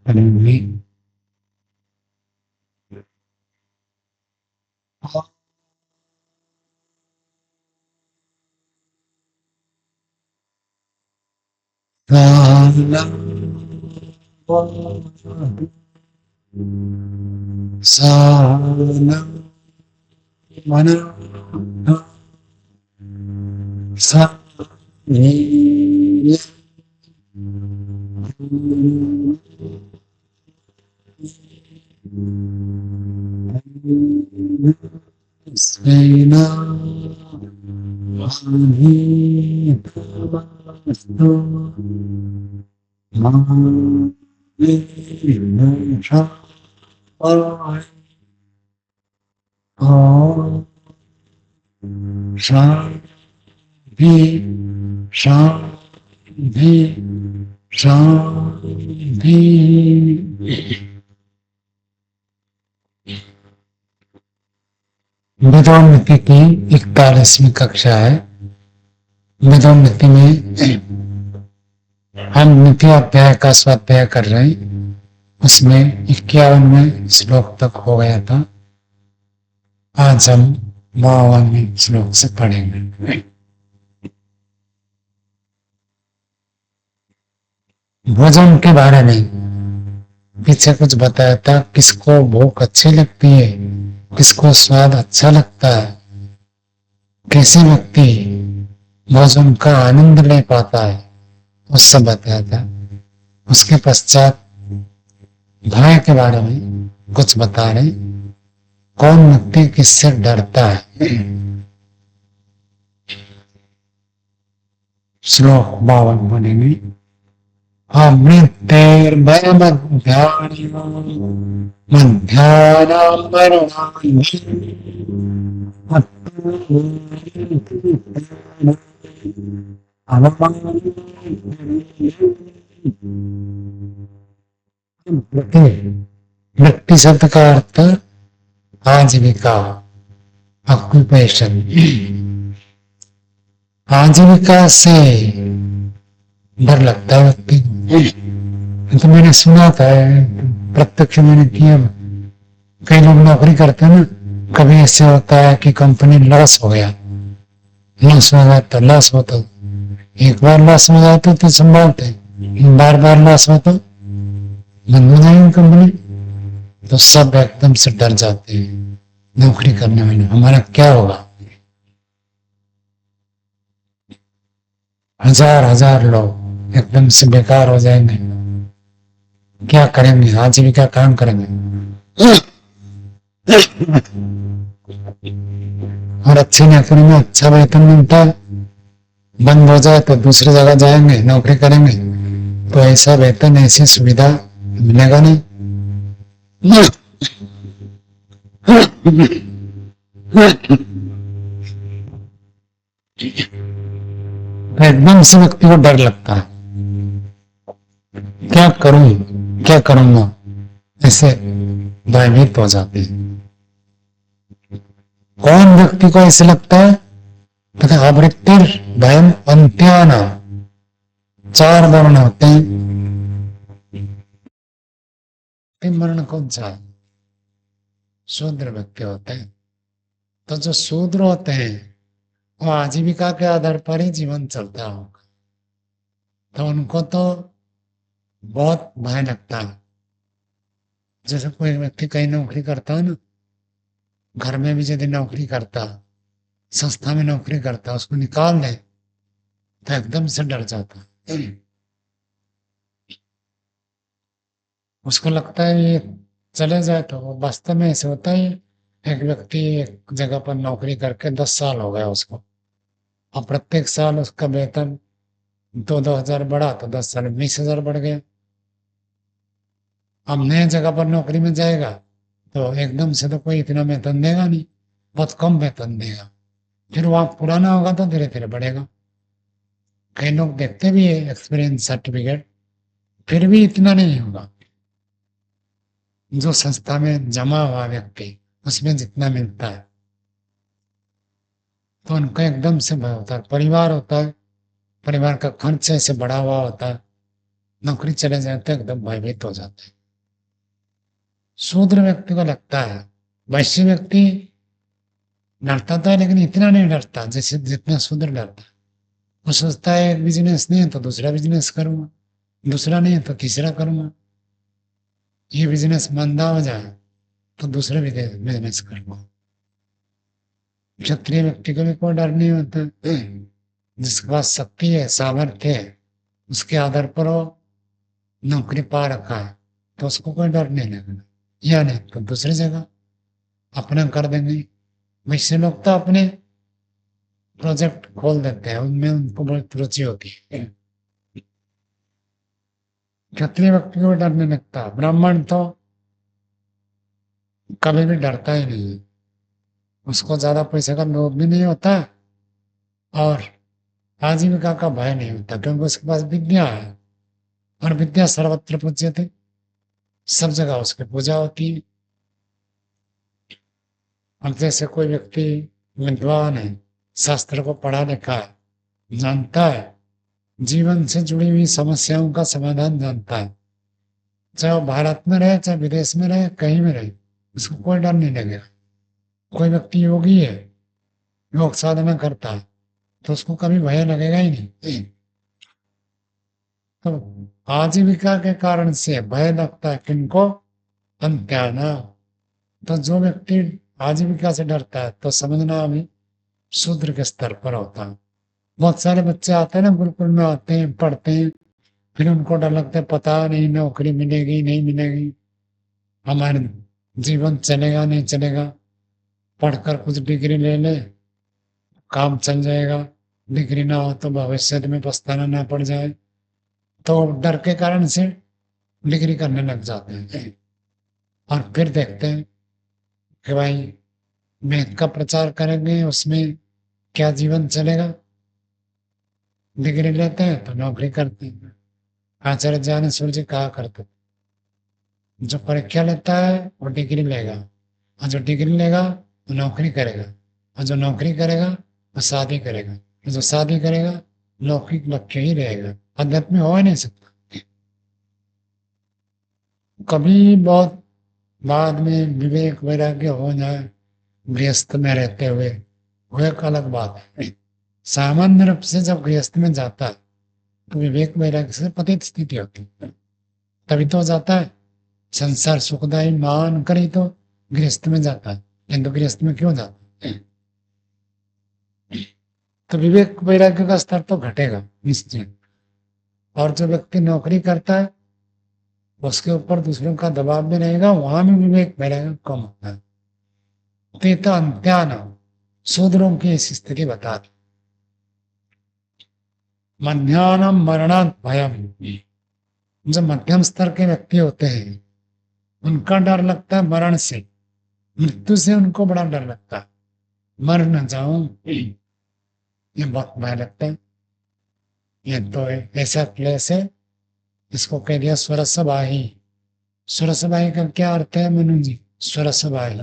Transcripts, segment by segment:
करेंगे। साना मन सा सेना शांति शांति शांति। वेदोन्नति की 41वीं कक्षा है। वेदोन्नति में हम नीति अध्याय का स्वाध्याय कर रहे हैं। उसमें 51वें श्लोक तक हो गया था। आज हम 52वें श्लोक से पढ़ेंगे। भोजन के बारे में पीछे कुछ बताया था, किसको भूख अच्छी लगती है, किसको स्वाद अच्छा लगता है, कैसे व्यक्ति भोजन का आनंद ले पाता है, वो सब बताया था। उसके पश्चात भय के बारे में कुछ बता रहे, कौन व्यक्ति किससे डरता है। श्लोक 52 बनेंगे। वृत्ति शब्द का अर्थ आजीविका, ऑक्यूपेशन। आजीविका से डर लगता है व्यक्ति को। तो मैंने सुना था, प्रत्यक्ष मैंने किया, कई लोग नौकरी करते हैं ना, कभी ऐसे होता है कि कंपनी लॉस हो गया, लॉस हो गया तो लॉस हो, तो एक बार लॉस हो जाता तो संभालते, बार बार लॉस हो तो बंद हो जाएगी कंपनी। तो सब एकदम से डर जाते हैं नौकरी करने में, हमारा क्या होगा। हजार हजार लोग एकदम से बेकार हो जाएंगे, क्या करेंगे, आजीविका काम करेंगे। और अच्छी नौकरी में अच्छा वेतन मिलता है, बंद हो जाए तो दूसरी जगह जाएंगे, नौकरी करेंगे, तो ऐसा वेतन, ऐसी सुविधा मिलेगा नहीं। तो एकदम से व्यक्ति को डर लगता है, क्या करूं, क्या करूंगा, ऐसे भयभीत हो जाते हैं। कौन व्यक्ति को ऐसे लगता है, तथा आवृत्तिर भयम अंत्याना, 4 वर्ण होते हैं। मरण कौन सा है, शूद्र व्यक्ति होते हैं। तो जो शूद्र होते हैं वो आजीविका के आधार पर ही जीवन चलता होगा, तो उनको तो बहुत भय लगता है। जैसे कोई व्यक्ति कहीं नौकरी करता है ना, घर में भी यदि नौकरी करता, संस्था में नौकरी करता, उसको निकाल दे तो एकदम से डर जाता। उसको लगता है ये चले जाए, तो वो वास्तव में ऐसे होता है। एक व्यक्ति एक जगह पर नौकरी करके 10 साल हो गया उसको, और प्रत्येक साल उसका वेतन 2-2 हजार बढ़ा, तो 10 साल में 20 हजार बढ़ गया। अब नए जगह पर नौकरी में जाएगा तो एकदम से तो कोई इतना वेतन देगा नहीं, बहुत कम वेतन देगा। फिर वहां पुराना होगा तो धीरे धीरे बढ़ेगा। कई लोग देखते भी है एक्सपीरियंस सर्टिफिकेट, फिर भी इतना नहीं होगा जो संस्था में जमा हुआ व्यक्ति, उसमें जितना मिलता है। तो उनका एकदम से भय होता है। परिवार होता है, परिवार का खर्च ऐसे बढ़ा हुआ होता है, नौकरी चले जाते हैं एकदम भयभीत हो जाते हैं। शूद्र व्यक्ति को लगता है, वैश्य व्यक्ति डरता था लेकिन इतना नहीं डरता जैसे जितना शूद्र डरता। वो सोचता है एक बिजनेस नहीं है तो दूसरा बिजनेस करूंगा, दूसरा नहीं है तो तीसरा करूंगा, ये बिजनेस मंदा हो जाए तो दूसरे बिजनेस करूंगा। क्षत्रिय व्यक्ति को भी कोई डर नहीं होता, जिसके पास शक्ति है सामर्थ्य है उसके आधार पर वो नौकरी पा रखा है तो उसको कोई डर नहीं लगना, या नहीं तो दूसरी जगह अपना कर देंगे। वैसे लोग तो अपने प्रोजेक्ट खोल देते हैं, उनमें उनको बहुत रुचि होती है। क्षत्रिय व्यक्ति को डर नहीं लगता, ब्राह्मण तो कभी भी डरता ही नहीं है, उसको ज्यादा पैसे का लोभ भी नहीं होता और आजीविका का भय नहीं होता क्योंकि उसके पास विद्या है और विद्या सर्वत्र पूज्यते, सब जगह उसकी पूजा होती है। अब जैसे कोई व्यक्ति विद्वान है, शास्त्र को पढ़ा लिखा है, जानता है, जीवन से जुड़ी हुई समस्याओं का समाधान जानता है, चाहे वो भारत में रहे चाहे विदेश में रहे कहीं में रहे, उसको कोई डर नहीं लगेगा। कोई व्यक्ति योगी है, योग साधना करता है तो उसको कभी भय लगेगा ही नहीं। तो आजीविका के कारण से भय लगता है किनको? अंत्याना। तो जो व्यक्ति आजीविका से डरता है तो समझना अभी शूद्र के स्तर पर होता है। बहुत सारे बच्चे आते हैं ना, गुरुकुल में आते हैं, पढ़ते हैं, फिर उनको डर लगता है पता नहीं नौकरी मिलेगी नहीं मिलेगी, हमारे जीवन चलेगा नहीं चलेगा, पढ़कर कुछ डिग्री ले ले काम चल जाएगा, डिग्री ना हो तो भविष्य में पछताना ना पड़ जाए, तो डर के कारण से डिग्री करने लग जाते हैं। और फिर देखते हैं कि भाई वेद का प्रचार करेंगे उसमें क्या जीवन चलेगा, डिग्री लेते हैं तो नौकरी करते हैं। आचार्य ज्ञानेश्वर जी कहा करते, जो परीक्षा लेता है वो डिग्री लेगा, और जो डिग्री लेगा वो नौकरी करेगा, और जो नौकरी करेगा वो शादी करेगा, और जो शादी करेगा लौकिक लक्ष्य ही रहेगा, अध्यात्म हो ही नहीं सकता। कभी बहुत बाद में विवेक वैराग्य हो जाए गृहस्थ में रहते हुए, वो एक अलग बात है। सामान्य रूप से जब गृहस्थ में जाता है तो विवेक वैराग्य से पतित स्थिति होती है, तभी तो जाता है। संसार सुखदायी मान कर ही तो गृहस्थ में जाता है, हिंदू गृहस्थ में क्यों जाता है? तो विवेक वैराग्य का स्तर तो घटेगा निश्चय। और जो व्यक्ति नौकरी करता है उसके ऊपर दूसरों का दबाव भी रहेगा, वहां भी विवेक वैराग्य कम होता है। तेता अंत्यान, शूद्रों की ऐसी स्थिति बता दी। मध्यान्ह मरणात् भयम, जो मध्यम स्तर के व्यक्ति होते हैं उनका डर लगता है मरण से, मृत्यु से उनको बड़ा डर लगता है, मर न जाऊं ये बहुत भय लगता है। ये तो ऐसा क्लेश है, इसको कह दिया स्वरसबाही। स्वरसबाही का क्या अर्थ है मनु जी? स्वरसबाही,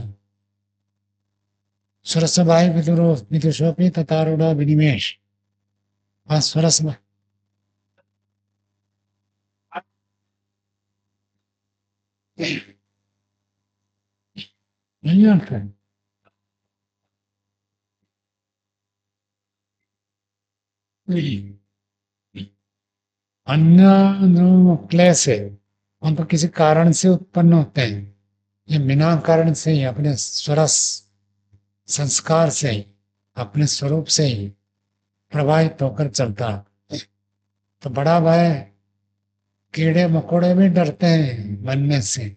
स्वरसबाही विदुषोपी तथारूढ़ विनिमेश। हाँ स्वरस नहीं अर्थ है। अन्य जो क्लेश है हम तो किसी कारण से उत्पन्न होते हैं, ये बिना कारण से ही अपने स्वरस संस्कार से ही अपने स्वरूप से ही प्रवाहित होकर चलता है। तो बड़ा भय, कीड़े मकोड़े भी डरते हैं बनने से,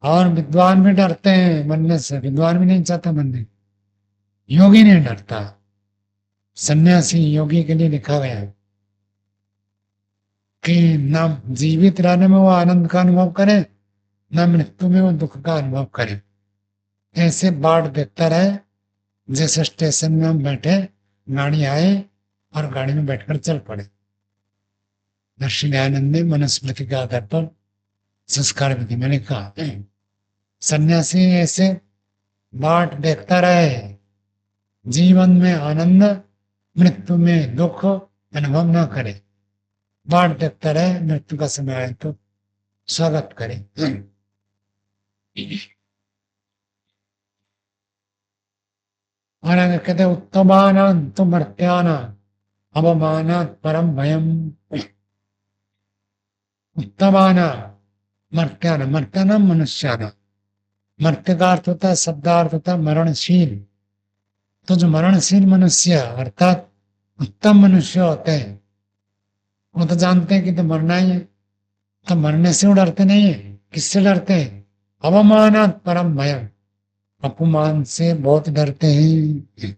और विद्वान भी डरते हैं बनने से, विद्वान भी नहीं चाहता बनने, योगी नहीं डरता। सन्यासी योगी के लिए लिखा गया है कि न जीवित रहने में वो आनंद का अनुभव करे, न मृत्यु में वो दुख का अनुभव करे, ऐसे बाट देखता रहे जैसे स्टेशन में हम बैठे, गाड़ी आए और गाड़ी में बैठकर चल पड़े। महर्षि दयानंद ने मनुस्मृति के आधार पर संस्कार विधि में लिखा, सन्यासी ऐसे बाट देखता रहे, जीवन में आनंद मृत्यु में दुख अनुभव न करे, बाट देखता रहे, मृत्यु का समय आए तो स्वागत करे। और आगे कहते उत्तमान तो मर्त्याना अवमाना परम भयम। उत्तमाना मर्त्याना, मर्त्याना मनुष्याना, मर्त्य का अर्थ होता है, शब्दार्थ होता है मरणशील। तो जो मरणशील मनुष्य अर्थात उत्तम मनुष्य होते हैं, वो तो जानते हैं कि तो मरना ही है, तो मरने से वो डरते नहीं है। किससे डरते हैं? अवमानात परम भयम, अपमान से बहुत डरते हैं।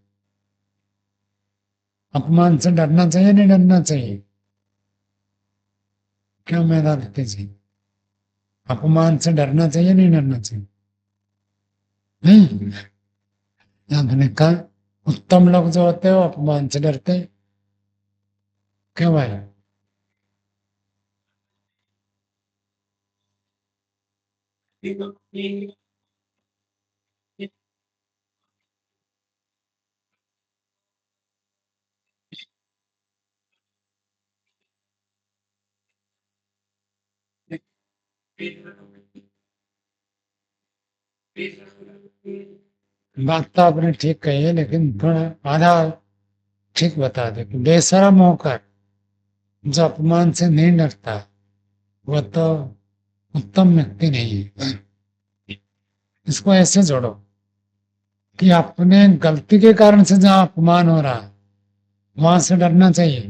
अपमान से डरना चाहिए, नहीं डरना चाहिए? क्यों मेरा दत्ते जी, अपमान से डरना चाहिए, नहीं डरना चाहिए? नहीं, आपने कहा उत्तम लोग जो होते हैं वो अपमान से डरते हैं। क्यों भाई? बात तो आपने ठीक कही है, लेकिन थोड़ा आधा ठीक बता दे कि बेशरम होकर जो अपमान से नहीं डरता, वो तो उत्तम व्यक्ति नहीं है। इसको ऐसे जोड़ो कि अपने गलती के कारण से जहां अपमान हो रहा है, वहां से डरना चाहिए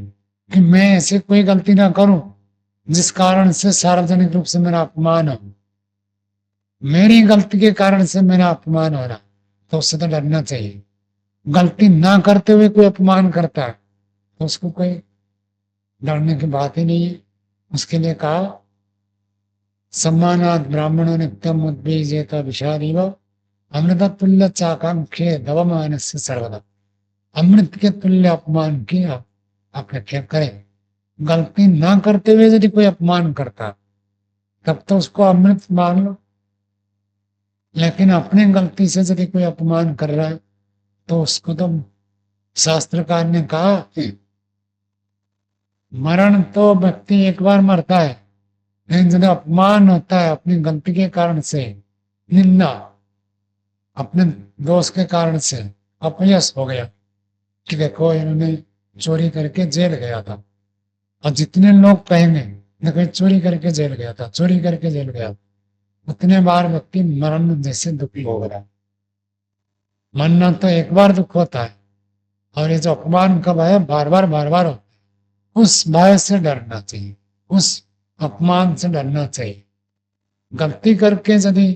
कि मैं ऐसी कोई गलती ना करूं जिस कारण से सार्वजनिक रूप से मेरा अपमान हो। मेरी गलती के कारण से मेरा अपमान हो रहा, तो उससे तो डरना चाहिए। गलती ना करते हुए कोई अपमान करता है तो उसको कोई डरने की बात ही नहीं है। उसके लिए कहा सम्मानात ब्राह्मणों नित्यम उद्बीजेत विषादीव अमृत तुल्य चाकांक्षे दवमान से सर्वदा। अमृत के तुल्य अपमान की आप अपेक्षा करें। गलती ना करते हुए यदि कोई अपमान करता तब तो उसको अमृत मान लो, लेकिन अपनी गलती से यदि कोई अपमान कर रहा है तो उसको तो शास्त्रकार ने कहा मरण तो व्यक्ति एक बार मरता है, लेकिन जब अपमान होता है अपनी गलती के कारण से, निंदा अपने दोष के कारण से, अपयश हो गया कि देखो इन्होंने चोरी करके जेल गया था, और जितने लोग कहेंगे देखो चोरी करके जेल गया था, चोरी करके जेल गया, उतने बार व्यक्ति मरण जैसे दुखी हो गया। मरना तो एक बार दुख होता है, और ये जो अपमान का भय बार बार होता है, उस भय से डरना चाहिए, उस अपमान से डरना चाहिए। गलती करके यदि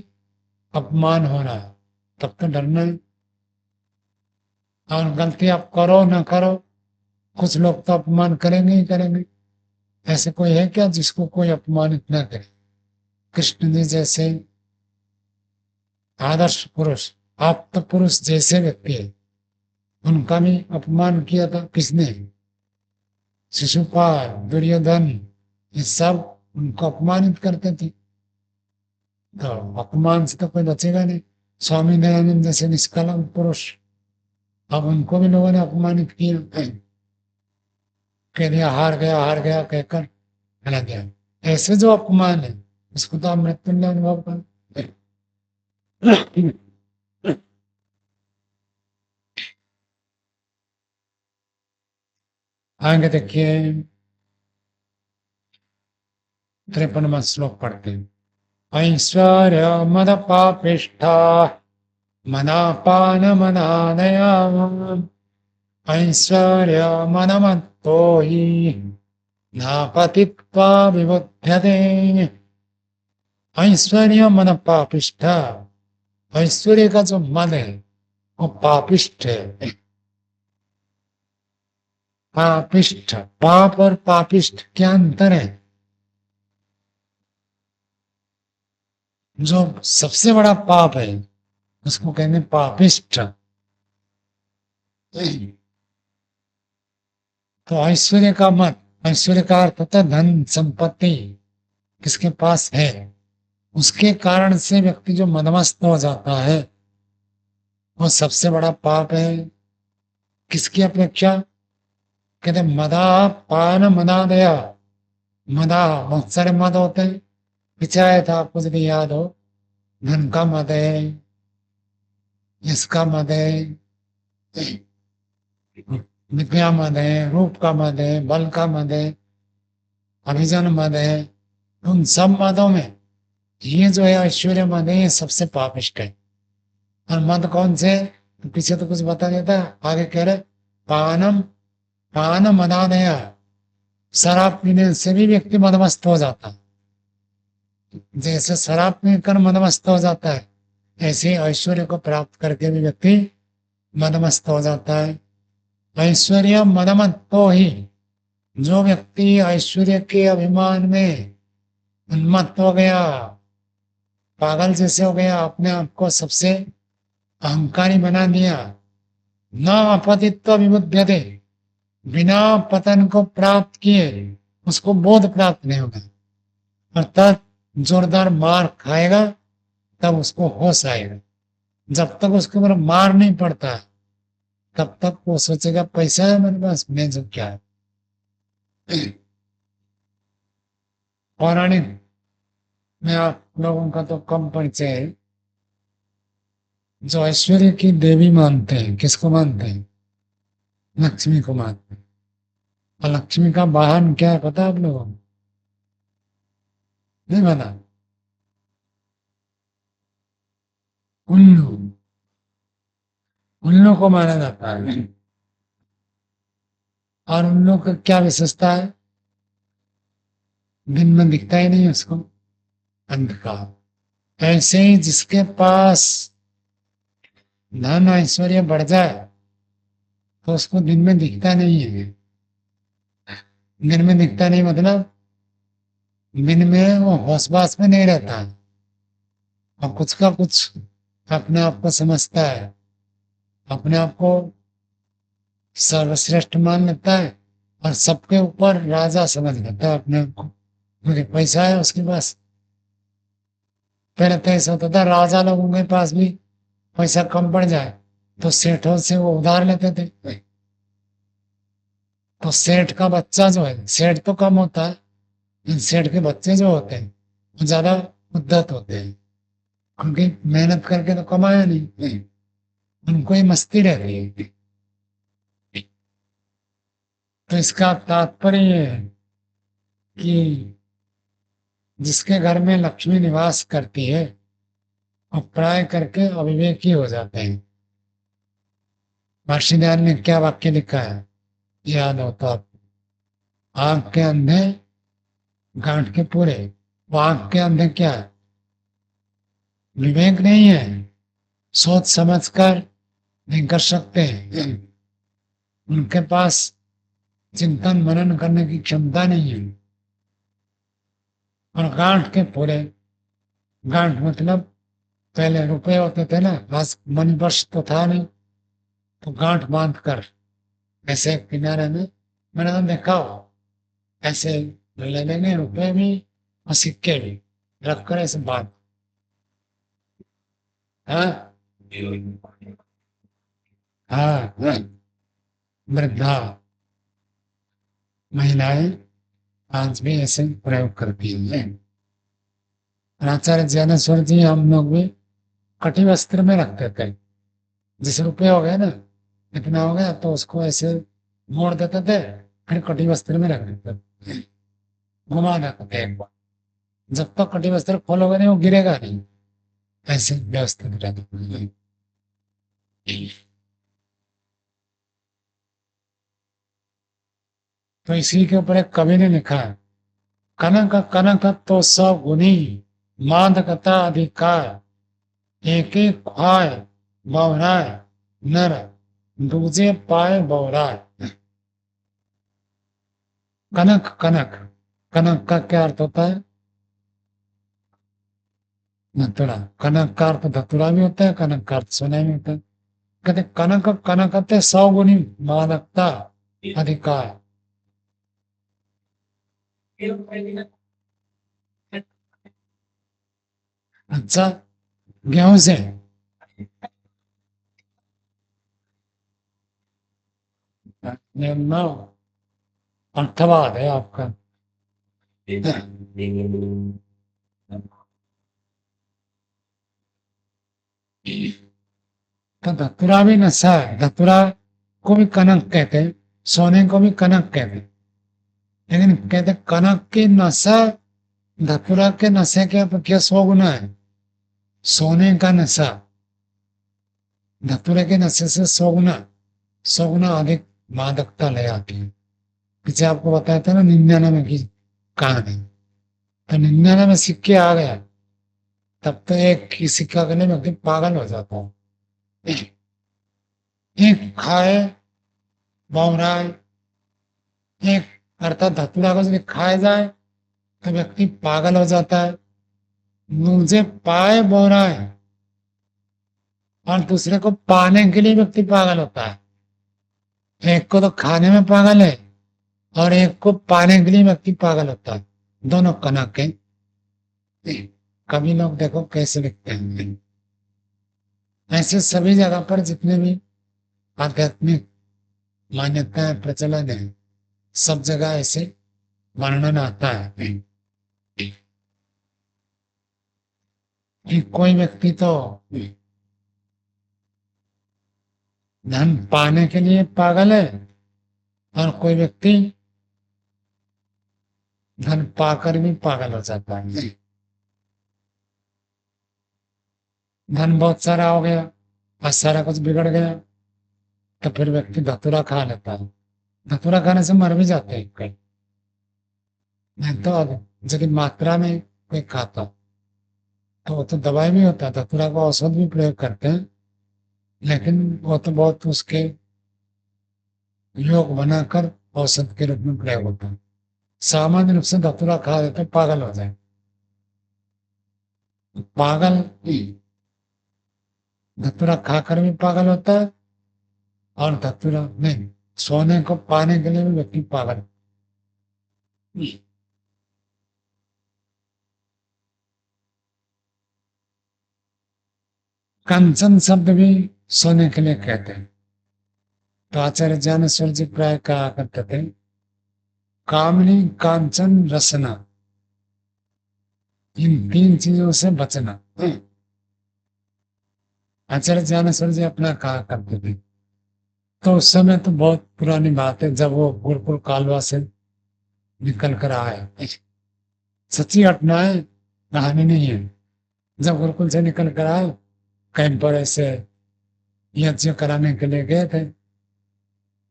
अपमान हो रहा है तब तो डरना है। और गलती आप करो ना करो, कुछ लोग तो अपमान करेंगे ही करेंगे। ऐसे कोई है क्या जिसको कोई अपमानित ना करे? कृष्ण जी जैसे आदर्श पुरुष, आप तो पुरुष जैसे व्यक्ति है, उनका भी अपमान किया था किसने? शिशुपाल, दुर्योधन, ये सब उनको अपमानित करते थे। तो अपमान से तो कोई बचेगा नहीं। स्वामी दयानंद जैसे निष्कलंक पुरुष, अब उनको भी लोगों ने अपमानित किया, कह दिया हार गया कहकर चला गया। ऐसे जो अपमान है उसको तो आप मृत्युंजय अनुभव कर। आगे देखिए 53वां श्लोक पढ़ते हैं। ऐश्वर्य मद पापिष्ठा मनापान मनादया ऐश्वर्य मनमत्तो हि नापतित्वा विबुध्यते। ऐश्वर्य मन पापिष्ठ, ऐश्वर्य का जो मन है वो पापिष्ठ है। पापिष्ठ, पाप और पापिष्ठ क्या अंतर है? जो सबसे बड़ा पाप है उसको कहते हैं पापिष्ठ। तो ऐश्वर्य का मत, ऐश्वर्य का अर्थ होता है धन संपत्ति, किसके पास है, उसके कारण से व्यक्ति जो मदमस्त हो जाता है वो सबसे बड़ा पाप है। किसकी अपेक्षा? कहते मदा पान मनादया, मदा बहुत सारे मद होते हैं। पीछे आया था, आपको यदि याद हो, धन का मद है, इसका मद है, विद्या मद है, रूप का मद है, बल का मद है, अभिजन मद है। उन सब मदों में ये जो है ऐश्वर्य मद है, ये सबसे पापिष्ट है। और मद कौन से? तो पीछे तो कुछ बता देता है, आगे कह रहे पानम, पान मदादया, शराब पीने से भी व्यक्ति मदमस्त हो जाता है। जैसे शराब पीकर मदमस्त हो जाता है, ऐसे ऐश्वर्य को प्राप्त करके भी व्यक्ति मदमस्त हो जाता है। ऐश्वर्य मदमत तो ही, जो व्यक्ति ऐश्वर्य के अभिमान में उन्मत्त हो गया, पागल जैसे हो गया, अपने आप को सबसे अहंकारी बना दिया, न अपतित्व विमुध्यते, बिना पतन को प्राप्त किए उसको बोध प्राप्त नहीं होगा। अर्थात जोरदार मार खाएगा तब उसको होश आएगा। जब तक उसके ऊपर मार नहीं पड़ता तब तक वो सोचेगा पैसा है मेरे पास, मैं जो क्या है। पौराणिक में आप लोगों का तो कम परिचय है। जो ऐश्वर्य की देवी मानते हैं, किसको मानते हैं? लक्ष्मी को मानते हैं। और लक्ष्मी का वाहन क्या है पता है आप लोगों को? नहीं पता? उल्लू। उल्लू को माना जाता है। और उल्लू का क्या विशेषता है? दिन में दिखता ही नहीं उसको, अंधकार। ऐसे ही जिसके पास धन ऐश्वर्य बढ़ जाए तो उसको दिन में दिखता नहीं है। दिन में दिखता नहीं मतलब दिन में वो होश बास में नहीं रहता, और कुछ का कुछ अपने आप को समझता है, अपने आप को सर्वश्रेष्ठ मान लेता है, और सबके ऊपर राजा समझ लेता है अपने आप को, क्योंकि पैसा है उसके पास। पहले तो ऐसा होता था, राजा लोगों के पास भी पैसा कम पड़ जाए तो सेठों से वो उधार लेते थे। तो सेठ का बच्चा जो है, सेठ तो कम होता है, लेकिन सेठ के बच्चे जो होते हैं वो ज्यादा उद्धत होते हैं, क्योंकि मेहनत करके तो कमाया नहीं, उनको ही मस्ती रहती है। तो इसका तात्पर्य ये है कि जिसके घर में लक्ष्मी निवास करती है वो प्राय करके अविवेकी हो जाते हैं। महर्षि ने क्या वाक्य लिखा है, याद हो तो आप? आंख के अंधे गांठ के पूरे। वो आंख के अंधे क्या है? विवेक नहीं है, सोच समझ कर नहीं कर सकते, उनके पास चिंतन मनन करने की क्षमता नहीं है। और गांठ के पूरे, गांठ मतलब पहले रुपए होते थे ना, आज मनी पर्स तो था नहीं, तो गांठ बांध कर ऐसे किनारे में, मैंने तो देखा हो, ऐसे ले लेंगे रुपए भी और सिक्के भी, रख कर ऐसे बांध। हाँ, हाँ, हाँ, वृद्धा महिलाएं आज भी ऐसे प्रयोग करती हैं। और आचार्य ज्ञानेश्वर जी हम लोग भी कटी वस्त्र में रखते थे। जिस रुपये हो गए ना, इतना हो गया तो उसको ऐसे मोड़ देते थे, फिर कटी वस्त्र में रख देते थे, घुमा देते थे एक बार। जब तक कटी वस्त्र खोलोगे नहीं वो गिरेगा नहीं, ऐसे व्यवस्थित रहते थे। तो इसी के ऊपर एक कवि ने लिखा है, कनक कनक तो सगुनी, मादकता अधिकार, एक एक ख्वाय बौराय नर, दूजे पाए बौराय। कनक कनक, कनक का क्या अर्थ होता है? धतुरा। कनक का अर्थ धतुरा भी होता है, कनक का अर्थ सोना भी होता है। कहते कनक कनक सौगुनी, मादकता अधिकार। अच्छा, गेहूं से अर्थवाद है आपका। तो धतुरा भी नशा है। धतुरा को भी कनक कहते हैं, सोने को भी कनक कहते हैं, लेकिन कहते हैं कनक की नशा धतुरा के नशे के अपेक्षा 100 गुना है। सोने का नशा धतूरे के नशे से 100 गुना अधिक मादकता ले आती है। पीछे आपको बताया था ना 99 की कहानी, तो 99 सिक्के आ गया, तब तो एक ही सिक्का करने में व्यक्ति पागल हो जाता है। एक खाए बौराए, एक अर्थात धतूरा को यदि खाया जाए तो व्यक्ति पागल हो जाता है। मुझे पाए बौराए, और दूसरे को पाने के लिए व्यक्ति पागल होता है। एक को तो खाने में पागल है और एक को पाने के लिए व्यक्ति पागल होता है। दोनों कनक है। कभी लोग देखो कैसे लिखते हैं। ऐसे सभी जगह पर जितने भी आध्यात्मिक मान्यताएं प्रचलन है, सब जगह ऐसे वर्णन आता है कि कोई व्यक्ति तो धन पाने के लिए पागल है और कोई व्यक्ति धन पाकर भी पागल हो जाता है। धन बहुत सारा हो गया और सारा कुछ बिगड़ गया, तो फिर व्यक्ति धतूरा खा लेता है। धतूरा खाने से मर भी जाते हैं कई। नहीं तो यदि मात्रा में कोई खाता तो वो तो दवाई भी होता है, धतूरा को औषध भी प्रयोग करते हैं, लेकिन वो तो बहुत उसके योग बनाकर औषध के रूप में प्रयोग होता है। सामान्य रूप से धतूरा खा देते पागल हो जाए। पागल धतूरा खाकर भी पागल होता है और धतूरा नहीं, सोने को पाने के लिए भी व्यक्ति पागल। कंचन शब्द भी सोने के लिए कहते हैं। तो आचार्य ज्ञानेश्वर जी प्राय कहा करते थे, कामनी कांचन रसना, इन 3 चीजों से बचना। आचार्य ज्ञानेश्वर जी अपना कहा करते थे। तो उस समय तो बहुत पुरानी बात है, जब वो गुरुकुल कालवा से निकल कर आए। सच्ची घटना है, कहानी नहीं है। जब गुरुकुल से निकल कर आए, कहीं पर ऐसे यज्ञ कराने के लिए गए थे।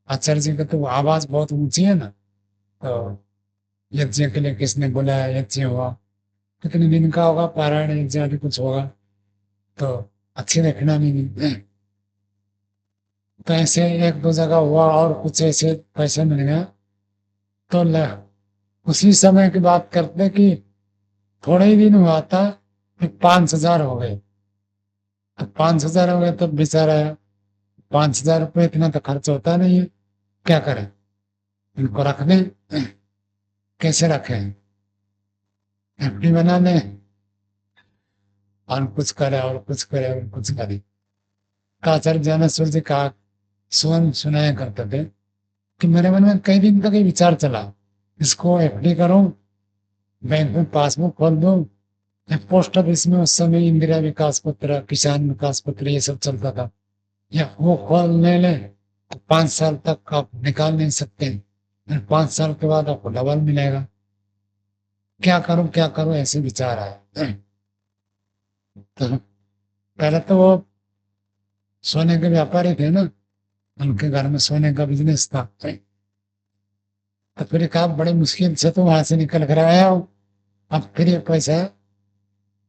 आचार्य जी की तो आवाज बहुत ऊंची है ना, तो यज्ञ के लिए किसने बुलाया, यज्ञ हुआ, कितने दिन का होगा, पारायण यज्ञ आदि कुछ होगा, तो अच्छी देखना नहीं। तो ऐसे 1-2 जगह हुआ और कुछ ऐसे पैसे मिल गया, तो उसी समय की बात करते कि थोड़े ही दिन हुआ था, फिर 5,000 हो गए। तो 5,000 हो गए तो बेचारा 5,000 रुपये इतना तो खर्च होता नहीं है, क्या करें, इनको रख दें। कैसे रखें, एफडी बना दें और कुछ करे और कुछ करे और कुछ करे। तो आचार्य ज्ञानेश्वर जी का स्वयं सुनाया करते थे कि मेरे मन में कई दिन तक ये विचार चला, इसको एफडी करूं, बैंक में पासबुक खोल दूं, या पोस्ट ऑफिस में उस समय इंदिरा विकास पत्र, किसान विकास पत्र ये सब चलता था, या वो खोलने ले तो 5 साल तक आप निकाल नहीं सकते, 5 साल के बाद आपको डबल मिलेगा। क्या करूं ऐसे विचार आए। तो पहले तो वो सोने के व्यापारी थे ना, उनके घर में सोने का बिजनेस था। तो फिर कहा बड़ी मुश्किल से तो वहां से निकल कर आया हूं, अब फिर ये पैसा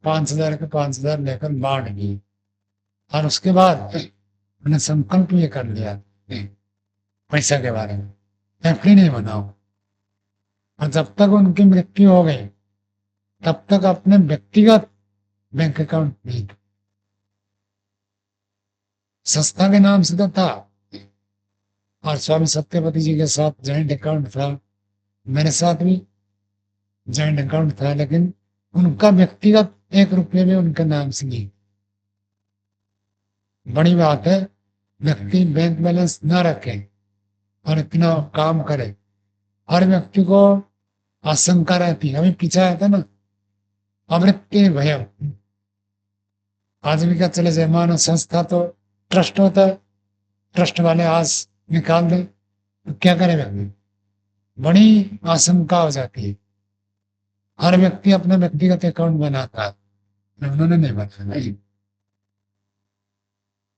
5,000 के 5,000 लेकर बांट दिए। और उसके बाद मैंने संकल्प ये कर लिया पैसा के बारे में, एफडी नहीं बनाओ। और जब तक उनकी मृत्यु हो गई तब तक अपने व्यक्तिगत बैंक अकाउंट नहीं, संस्था के नाम से तो था, और स्वामी सत्यपति जी के साथ जॉइंट अकाउंट था, मेरे साथ भी जॉइंट अकाउंट था, लेकिन उनका व्यक्तिगत 1 रुपये भी उनके नाम से नहीं। बड़ी बात है व्यक्ति बैंक बैलेंस न रखे और इतना काम करे। हर व्यक्ति को आशंका रहती है। अभी पीछे आया था ना, अवृत्ति भय, आदमी का चले जाए, मानो संस्था तो ट्रस्ट होता है, ट्रस्ट वाले आज निकाल दें तो क्या करेगा, बड़ी आशंका हो जाती है। हर व्यक्ति अपना व्यक्तिगत अकाउंट बनाता है, उन्होंने नहीं बनाया।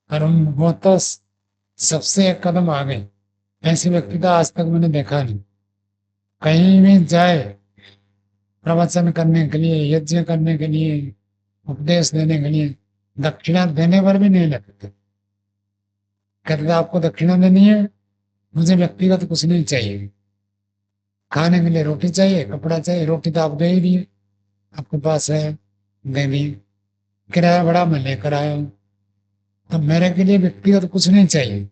और वो तो सबसे एक कदम आगे, ऐसे व्यक्ति का आज तक मैंने देखा नहीं। कहीं भी जाए प्रवचन करने के लिए, यज्ञ करने के लिए, उपदेश देने के लिए, दक्षिणा देने पर भी नहीं लगते। कहते थे, आपको दक्षिणा देनी है, मुझे व्यक्तिगत कुछ नहीं चाहिए। खाने के लिए रोटी चाहिए, कपड़ा चाहिए, रोटी तो आप दे ही दिए, आपके पास है, दे दी। किराया बड़ा मैं लेकर आया हूँ, तो मेरे के लिए व्यक्तिगत कुछ नहीं चाहिए।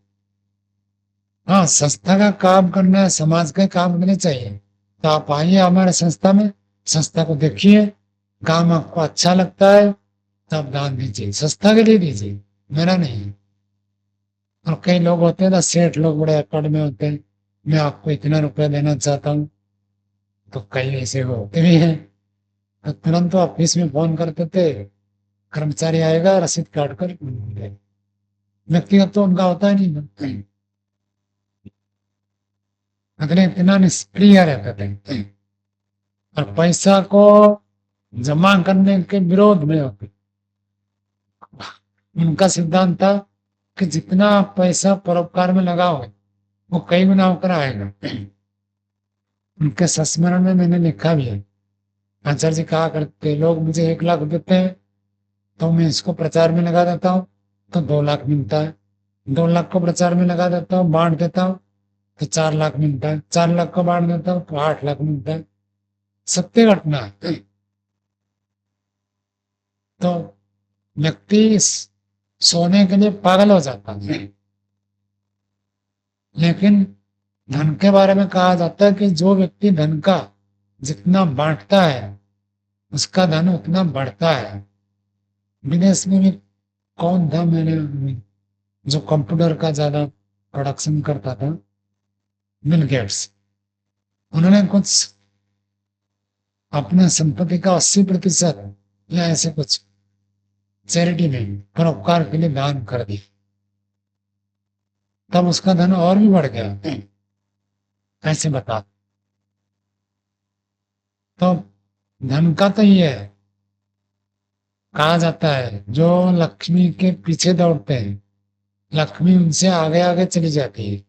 हाँ, संस्था का काम करना है, समाज का काम करना चाहिए, तो आप आइए हमारे संस्था में, संस्था को देखिए, काम आपको अच्छा लगता है तो आप दान दीजिए, संस्था के लिए दीजिए, मेरा नहीं। और कई लोग होते हैं ना, सेठ लोग बड़े अकड़ में होते हैं, मैं आपको इतना रुपया देना चाहता हूँ, तो कई ऐसे होते भी हैं। तो तुरंत तो ऑफिस में फोन करते थे, कर्मचारी आएगा रसीद काट कर व्यक्तिगत तो उनका होता ही नहीं, अगले इतना निष्क्रिय रहते थे और पैसा को जमा करने के विरोध में होते। उनका सिद्धांत था कि जितना पैसा परोपकार में लगाओ वो कई गुना होकर आएगा। उनके संस्मरण में मैंने लिखा भी है, आचार्य जी कहा करते, लोग मुझे 1 लाख देते हैं तो मैं इसको प्रचार में लगा देता हूँ तो 2 लाख मिलता है, 2 लाख को प्रचार में लगा देता हूँ, बांट देता हूँ तो 4 लाख मिलता है, 4 लाख को बांट देता हूँ तो 8 लाख मिलता है। सत्य घटना है। तो व्यक्ति सोने के लिए पागल हो जाता है। लेकिन धन के बारे में कहा जाता है कि जो व्यक्ति धन का जितना बांटता है उसका धन उतना बढ़ता है। विदेश में भी कौन था, मैंने जो कंप्यूटर का ज्यादा प्रोडक्शन करता था, बिल गेट्स, उन्होंने कुछ अपने संपत्ति का 80% या ऐसे कुछ चैरिटी में परोपकार के लिए दान कर दी, तब उसका धन और भी बढ़ गया। ऐसे बता, तो धन का तो ये है, कहा जाता है जो लक्ष्मी के पीछे दौड़ते हैं लक्ष्मी उनसे आगे आगे चली जाती है,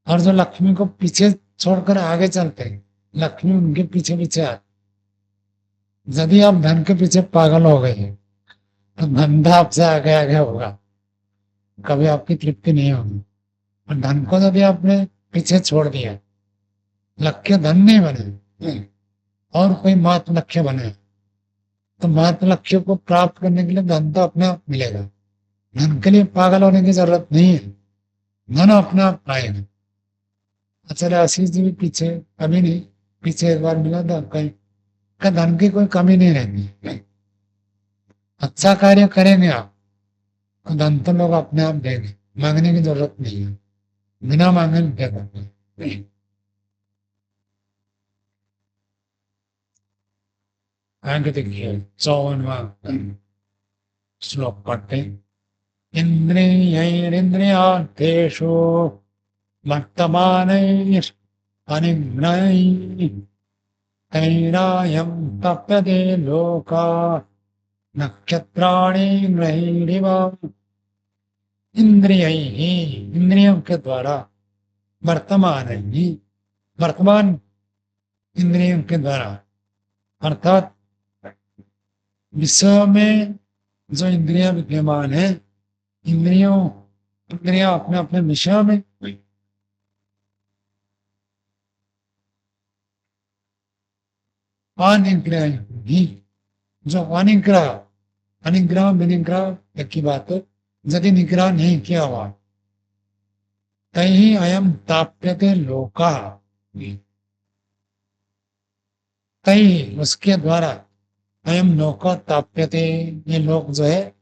और जो लक्ष्मी को पीछे छोड़कर आगे चलते हैं लक्ष्मी उनके पीछे पीछे आती। यदि आप धन के पीछे पागल हो गए हैं तो धंधा आपसे आगे आगे होगा, कभी आपकी तृप्ति नहीं होगी। और धन को यदि आपने पीछे छोड़ दिया, लक्ष्य धन नहीं बने और कोई महत्व लक्ष्य बने, तो महत्व लक्ष्य को प्राप्त करने के लिए धन तो अपने आप मिलेगा। धन के लिए पागल होने की जरूरत नहीं है, धन अपने आप आएगा। अचले आशीष जी भी पीछे, कभी नहीं, पीछे एक बार मिला था, कहीं का धन की कोई कमी नहीं रहती। अच्छा कार्य करेंगे आप तो धन तो लोग अपने आप देंगे, मांगने की जरूरत नहीं है, बिना मांगे दे देंगे। आगे देखिए 54वां श्लोक पढ़ते हैं। इंद्रियैरिन्द्रियार्थेषु वर्तमानैः अनिग्रहैः तैरायं तप्यते लोका नक्षत्राणि ग्रहीरिव। इंद्रियैः, इंद्रियों के द्वारा, वर्तमानैः, वर्तमान इंद्रियों के द्वारा, अर्थात विश्व में जो इंद्रियां विद्यमान है, इंद्रियां अपने अपने विषय में अनिग्रह ही, जो अनिग्रह, अनिग्रह विनिग्रह एक ही बात है, यदि निग्रह नहीं किया हुआ तही अयम ताप्यते लोका, तही उसके द्वारा अयम लोका ताप्यते, ये लोक जो है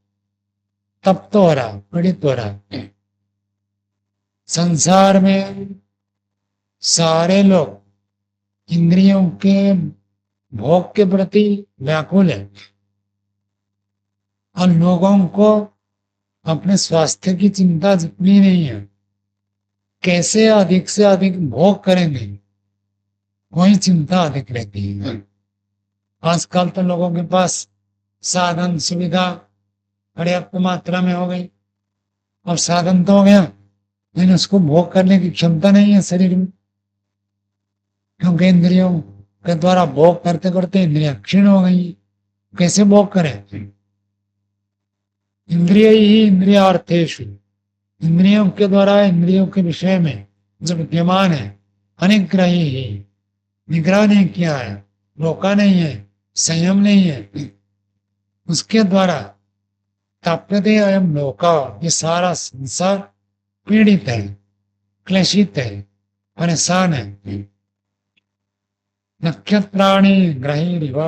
तप्त हो रहा, पीड़ित हो रहा। संसार में सारे लोग इंद्रियों के भोग के प्रति व्याकुल है और लोगों को अपने स्वास्थ्य की चिंता जितनी नहीं है, कैसे अधिक से अधिक भोग करेंगे वही चिंता अधिक रहती है। आजकल तो लोगों के पास साधन सुविधा पर्याप्त मात्रा में हो गई, और साधन तो हो गया लेकिन उसको भोग करने की क्षमता नहीं है शरीर में, क्योंकि इंद्रियों के द्वारा भोग करते करते इंद्रियां क्षीण हो गई। कैसे भोग करें? इंद्रिय ही इंद्रियार्थेषु, इंद्रियों के द्वारा इंद्रियों के विषय में जो विद्यमान है, अनिग्रही ही, निग्रह नहीं किया है, रोका नहीं है, संयम नहीं है, उसके द्वारा ताप्यते अयम लोका, ये सारा संसार पीड़ित है, क्लेशित है, परेशान है। नक्षत्राणि ग्रहीरिव,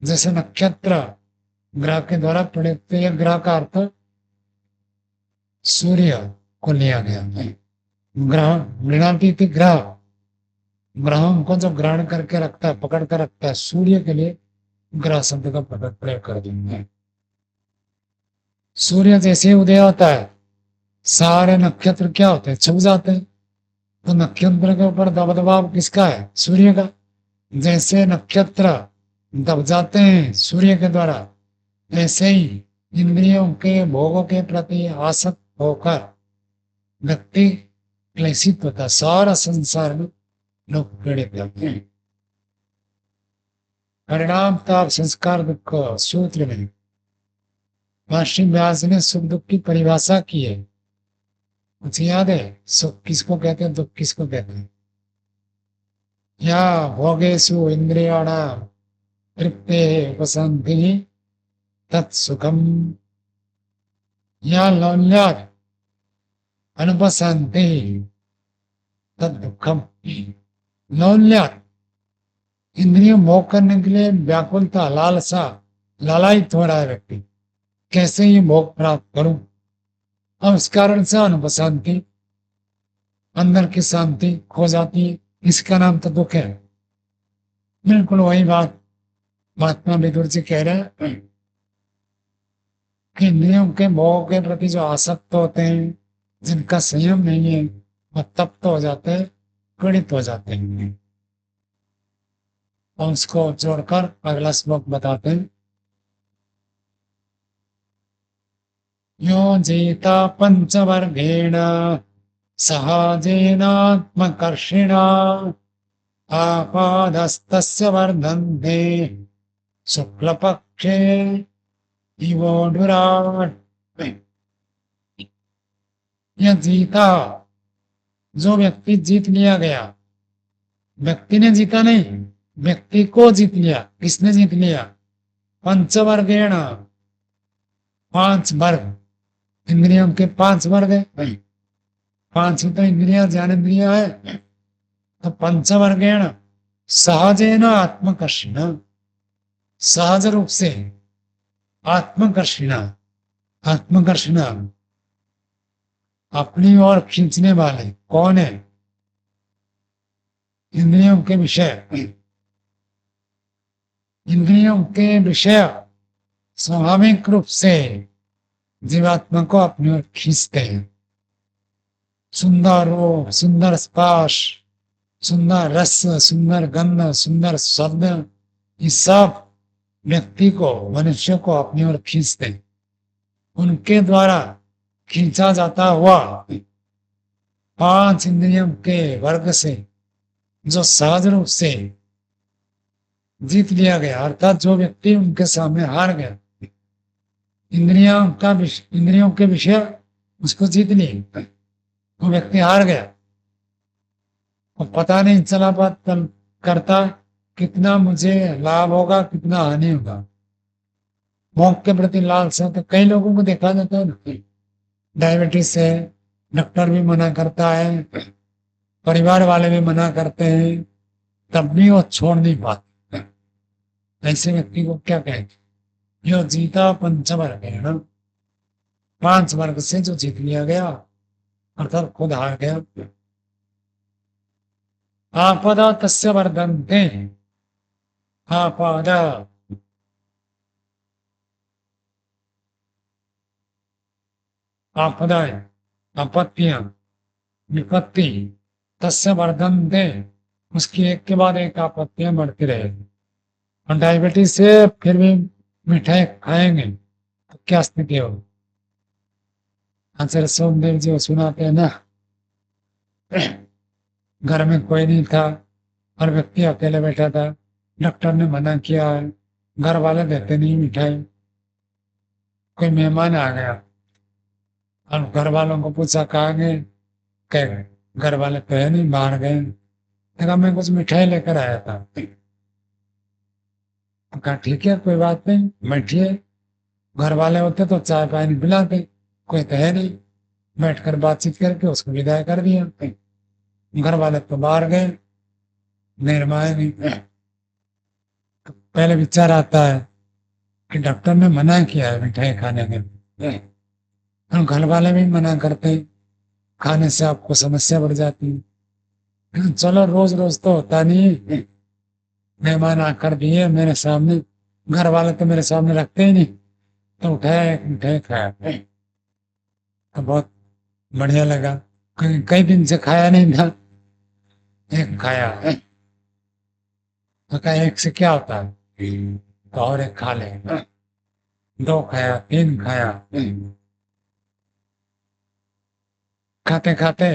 जैसे नक्षत्र ग्रह के द्वारा पीड़ित, तो यह ग्रह का अर्थ सूर्य को लिया गया है। ग्रह गृणाती थी, ग्रह ग्रहों को जो ग्रहण करके रखता है, पकड़ कर रखता है, सूर्य के लिए ग्रह शब्द का प्रयोग कर देंगे। सूर्य जैसे उदय होता है सारे नक्षत्र क्या होते हैं? छुप जाते हैं। तो नक्षत्र के ऊपर दबदबाव किसका है? सूर्य का। जैसे नक्षत्र दब जाते हैं सूर्य के द्वारा, ऐसे ही इंद्रियों के भोगों के प्रति आसक्त होकर व्यक्ति क्लेशित होता है। सारा संसार में लोग पीड़ित होते हैं। परिणाम ताप संस्कार दुख सूत्र में महर्षि व्यास ने सुख दुख की परिभाषा की है। मुझे याद है सुख किसको कहते हैं, दुख किसको कहते हैं? या भोगेषु इंद्रियाणाम तृप्तेः उपशान्तिः तत्सुखम, या लौल्यात् अनुपशान्तिः तद्दुःखम। लौल्यात् इंद्रिय भोग करने के लिए व्याकुलता, लालसा, लालायित हो रहा है व्यक्ति, कैसे ये भोग प्राप्त करूं, और इस कारण से अनुपशांति, अंदर की शांति खो जाती है, इसका नाम तो दुख है। बिल्कुल वही बात महात्मा विदुर जी कह रहे हैं कि इंद्रियों के भोग के प्रति जो आसक्त होते हैं, जिनका संयम नहीं है, वह तप्त हो जाते हैं, पीड़ित हो जाते हैं। और उसको जोड़कर अगला श्लोक बताते हैं। यो जीता पंचवर्गेण सहजेनात्मकर्षिणा आपादस्तस्य वर्धन्ते शुक्लपक्षे इवोडुराट। यह जीता, जो व्यक्ति जीत लिया गया, व्यक्ति ने जीता नहीं, व्यक्ति को जीत लिया। किसने जीत लिया? पंचवर्गेण, 5 वर्ग, इंद्रियों के 5 वर्ग है, 5 ही तो इंद्रिया ज्ञानेन्द्रिया है। तो पंचवर्गेण सहजेन आत्मकर्षिण, सहज रूप से आत्मकर्षिण, आत्मकर्षिण अपनी ओर खींचने वाले कौन है? इंद्रियों के विषय, इंद्रियों के विषय स्वाभाविक रूप से जीवात्मा को अपनी ओर खींचते हैं। सुंदर रूप, सुंदर स्पर्श, सुंदर रस, सुंदर गंध, सुंदर शब्द, ये सब व्यक्ति को, मनुष्य को अपनी ओर खींचते हैं। उनके द्वारा खींचा जाता हुआ 5 इंद्रियों के वर्ग से जो सहज रूप से जीत लिया गया, अर्थात जो व्यक्ति उनके सामने हार गया, इंद्रियों के विषय उसको जीत लिए, वो व्यक्ति हार गया। और पता नहीं चला बात करता कितना मुझे लाभ होगा, कितना हानि होगा। भोग के प्रति लालसा तो कई लोगों को देखा जाता है ना, डायबिटीज है, डॉक्टर भी मना करता है, परिवार वाले भी मना करते हैं, तब भी वो छोड़ नहीं पाते। ऐसे व्यक्ति को क्या कहते? जो जीता पंचवर्ग है ना, 5 वर्ग से जो जीत लिया गया, अर्थात खुद हार गया। आपदा तस्य वर्धन्ते। आपदा, आपदाएं, आपत्तियां, विपत्ति, तस्य वर्धन्ते, उसकी एक के बाद एक आपत्तियां बढ़ती रहेगी। और डायबिटीज से फिर भी मिठाई खाएंगे तो क्या स्थिति होगी? आचार्य सोमदेव जी वो सुनाते हैं ना, घर में कोई नहीं था और व्यक्ति अकेले बैठा था, डॉक्टर ने मना किया है, घर वाले देते नहीं मिठाई, कोई मेहमान आ गया और घर वालों को पूछा कहाँ गए, कह गए घर वाले तो है नहीं, बाहर गए। कहा मैं कुछ मिठाई लेकर आया था। तो कहा ठीक है कोई बात नहीं, बैठिए। घर वाले होते तो चाय पानी पिलाते, कोई तो है नहीं, बैठकर बातचीत करके उसको विदाई कर दिया। घर वाले तो बाहर गए, देर में आए नहीं। तो पहले विचार आता है कि डॉक्टर ने मना किया है मिठाई खाने के लिए, और घर वाले भी मना करते हैं, खाने से आपको समस्या बढ़ जाती है। चलो रोज रोज तो होता नहीं, मेहमान आकर दिए मेरे सामने, घर वाले तो मेरे सामने रखते ही नहीं, तो उठाया एक मिठाई खाया, तो बहुत बढ़िया लगा, क्योंकि कई दिन से खाया नहीं था। एक खाया, तो कहा एक से क्या होता है, तो और एक खा ले। दो खाया, तीन खाया, खाते खाते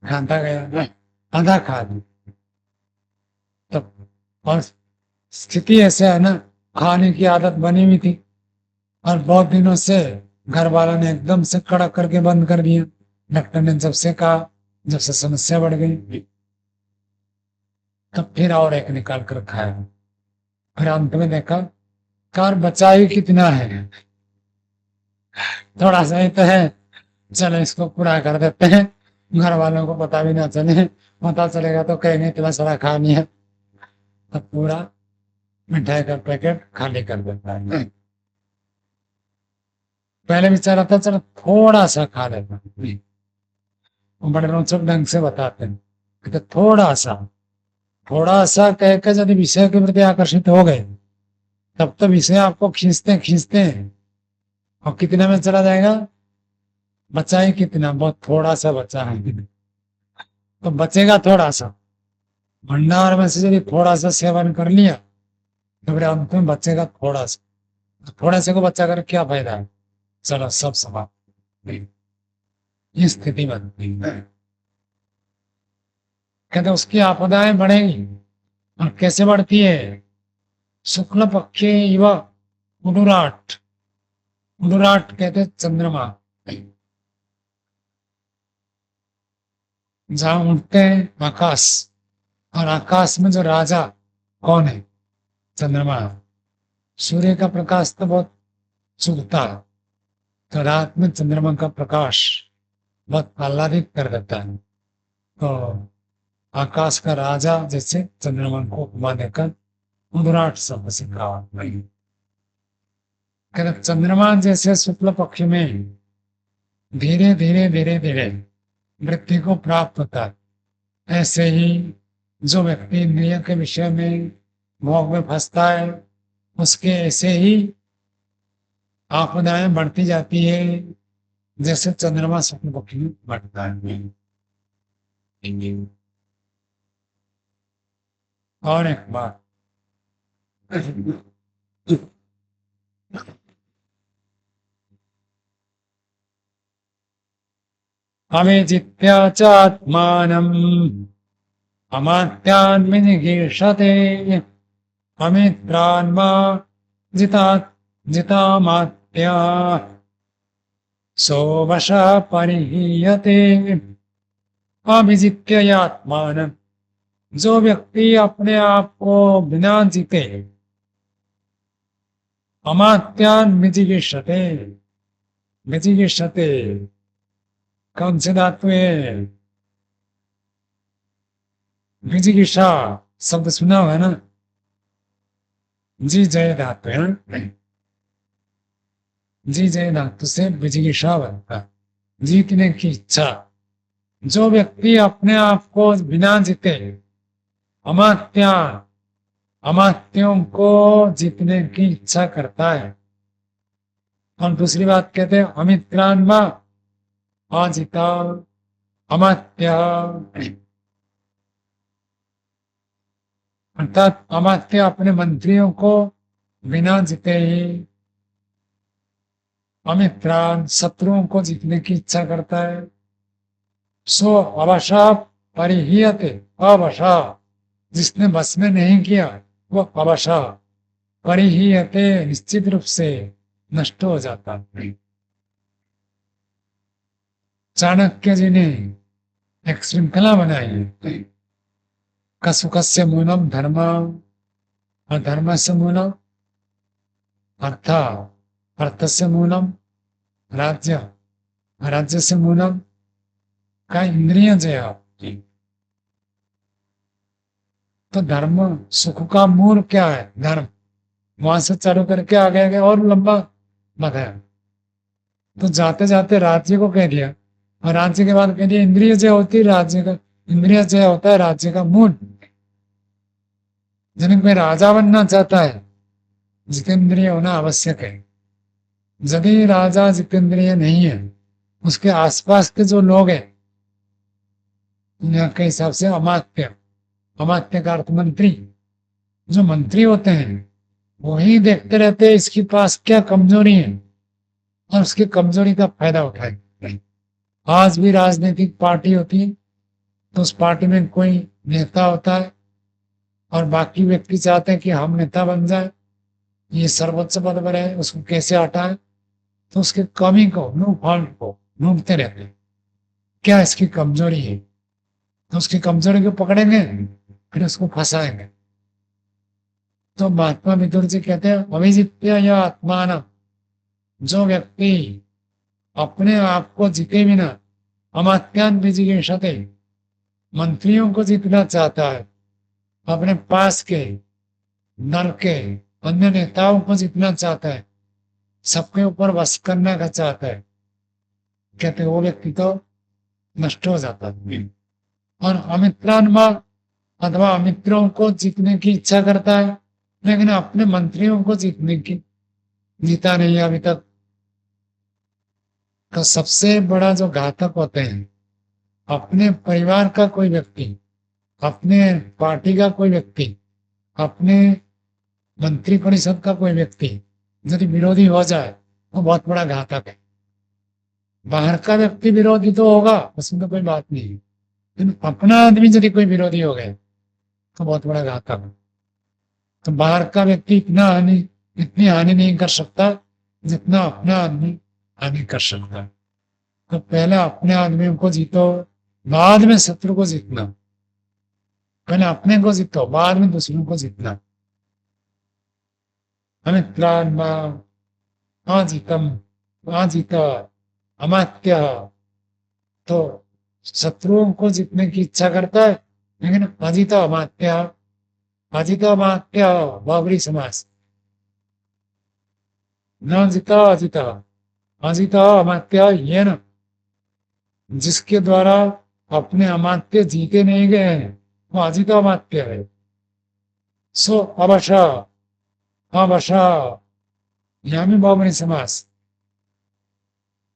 खाता गया, आधा खा लिया। तो और स्थिति ऐसे है ना, खाने की आदत बनी हुई थी और बहुत दिनों से घर वालों ने एकदम से कड़क करके बंद कर दिया। डॉक्टर ने जब से कहा, जब से समस्या बढ़ गई, तब फिर और एक निकाल कर खाया। फिर अंत में देखा कार बचा ही कितना है, थोड़ा सा ही तो है, चलो इसको पूरा कर देते हैं, घर वालों को पता भी ना चले, पता चलेगा तो कहेंगे इतना सारा खा लिया। तब पूरा मिठाई का पैकेट खाली कर देता है। पहले विचारा था चलो थोड़ा सा खा लेता, वो बड़े रोचक ढंग से बताते हैं कि थोड़ा सा कह के यदि विषय के प्रति आकर्षित हो गए, तब तो विषय आपको खींचते खींचते हैं, और कितने में चला जाएगा, बचा ही कितना, बहुत थोड़ा सा बचा है, तो बचेगा थोड़ा सा। भंडार में से यदि थोड़ा सा सेवन कर लिया तो फिर अंत में बचेगा थोड़ा सा, थोड़े से को बचा कर क्या फायदा है, चलो सब समाप्त। ये स्थिति बनती है। कहते उसकी आपदाएं बढ़ेंगी, और कैसे बढ़ती है, शुक्ल पक्षे इव उडुराट, उडुराट कहते चंद्रमा, जहां उठते हैं आकाश, और आकाश में जो राजा कौन है, चंद्रमा। सूर्य का प्रकाश तो बहुत चुभता है, तो रात में चंद्रमा का प्रकाश बहुत आह्लादित कर देता है। तो आकाश का राजा जैसे चंद्रमा को उपमा देकर उदराट शब्द से कहा। कहते चंद्रमा जैसे शुक्ल पक्ष में धीरे धीरे धीरे धीरे वृत्ति को प्राप्त होता है, ऐसे ही जो व्यक्ति इंद्रिय के विषय में भोग में फंसता है, उसके ऐसे ही आपदाएं बढ़ती जाती है, जैसे चंद्रमा शुक्ल पक्ष में बढ़ता है। और एक बात, अविजित्या चात्मानम् अमात्यान्विनिगीषते, अमित्रान्मा जिता जितामात्या सोवशः परिहीयते। अविजित्य आत्मान, जो व्यक्ति अपने आप को बिना जीते, अमात्यान विजिगीषते, विजिगीषते कौन से धातु है, विजिगीषा शब्द सुना हुआ है ना, जी जय धातु है ना, जी जय धातु से विजिगीषा बनता है, जीतने की इच्छा। जो व्यक्ति अपने आप को बिना जीते अमात्या, अमात्यों को जीतने की इच्छा करता है। और दूसरी बात कहते हैं अमित्रान वा अजिता अमात्य, अर्थात अमात्य अपने मंत्रियों को बिना जीते ही अमित्रान शत्रुओं को जीतने की इच्छा करता है। सो अवशा परिहीयते, अवशा जिसने बस में नहीं किया वो अवशा परिहीयते निश्चित रूप से नष्ट हो जाता है। चाणक्य जी ने एक श्रृंखला बनाई है, कसुकस्य मूलम धर्म और धर्म से मूलम अर्थ, अर्थ से मूलम राज्य, राज्य से मूलम का इंद्रिय जय। तो धर्म सुख का मूल क्या है? धर्म। वहां से चालू करके आगे आगे और लंबा बताया। तो जाते जाते राज्य को कह दिया और राज्य के बाद कह दिया इंद्रिय जय होती है राज्य का, इंद्रिय जय होता है राज्य का मूल। जिन कोई राजा बनना चाहता है जितेंद्रिय होना आवश्यक है। यदि राजा जितेंद्रिय नहीं है, उसके आसपास के जो लोग हैं के हिसाब से अमात्य, अमात्य का अर्थ मंत्री, जो मंत्री होते हैं वही देखते रहते हैं इसके पास क्या कमजोरी है और उसकी कमजोरी का फायदा उठाए। आज भी राजनीतिक पार्टी होती है तो उस पार्टी में कोई नेता होता है और बाकी व्यक्ति चाहते हैं कि हम नेता बन जाए, ये सर्वोच्च पद पर है, उसको कैसे हटाए। तो उसकी कमी को, नो फॉल्ट को ढूंढते रहते हैं, क्या इसकी कमजोरी है। तो उसकी कमजोरी को पकड़ेंगे फिर उसको फंसाएंगे। तो महात्मा विदुर जी कहते हैं अभिजित्य या आत्मान, जो व्यक्ति अपने आप को जीते बिना अमात्यान विजिगीषते, मंत्रियों को जीतना चाहता है, अपने पास के नर के अन्य नेताओं को जीतना चाहता है, सबके ऊपर वश करना का चाहता है, कहते वो व्यक्ति तो नष्ट हो जाता है। और अमित्रान्मा अथवा अमित्रों को जीतने की इच्छा करता है लेकिन अपने मंत्रियों को जीता नहीं है अभी तक। तो सबसे बड़ा जो घातक होते हैं, अपने परिवार का कोई व्यक्ति, अपने पार्टी का कोई व्यक्ति, अपने मंत्री परिषद का कोई व्यक्ति यदि विरोधी हो जाए तो बहुत बड़ा घातक है। बाहर का व्यक्ति विरोधी तो होगा, उसमें तो कोई बात नहीं है, लेकिन अपना आदमी यदि कोई विरोधी हो गए तो बहुत बड़ा घातक है। तो बाहर का व्यक्ति इतनी हानि नहीं कर सकता जितना अपना आदमी हानि कर सकता है। तो पहले अपने आदमियों को जीतो, बाद में शत्रु को जीतना। पहले अपने को जीतो, बाद में दूसरों को जीतना। अमित्रान्मा अजितम अजित अमात्य, तो शत्रुओं को जीतने की इच्छा करता है लेकिन अजित अमात्य, अजित अमात्य बाबरी समास, न जिता अजित, अजित अमात्य ये न, जिसके द्वारा अपने अमात्य जीते नहीं गए हैं वो अजित अमात्य है। सो अवशा, अवशा यामी बाबरी समास,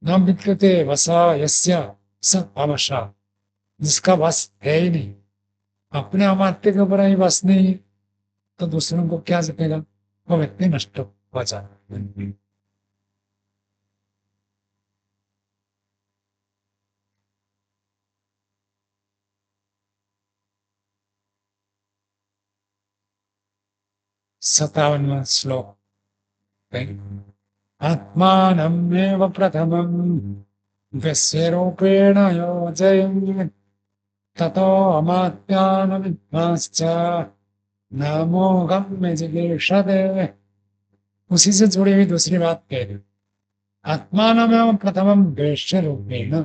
न विद्यते वसा यस्य स अवशा, जिसका वश है ही नहीं, अपने अमात्य के ऊपर ही वश नहीं तो दूसरों को क्या जीतेगा, वो व्यक्ति नष्ट हो जाए। सतावनवां श्लोक। आत्मानमेव प्रथमं विश्व रूपेण योजयन् ततो अमात्यान् विद्वांश्च न मोहं विजिगीषते। उसी से जुड़ी हुई दूसरी बात कह रही, आत्मानमेव प्रथमं विश्व रूपेण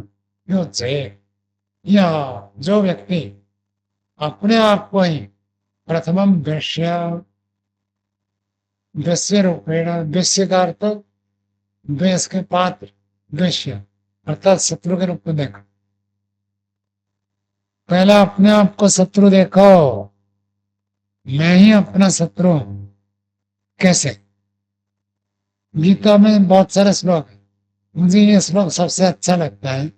योजयेत्, या जो व्यक्ति अपने आप को ही प्रथमम वैश्य, वैश्य रूपेण, वैश्य का अर्थ द्वेष के पात्र, वैश्य अर्थात शत्रु के रूप में देखो। पहला अपने आप को शत्रु देखो, मैं ही अपना शत्रु हूं। कैसे? गीता में बहुत सारे श्लोक है, मुझे ये श्लोक सबसे अच्छा लगता है।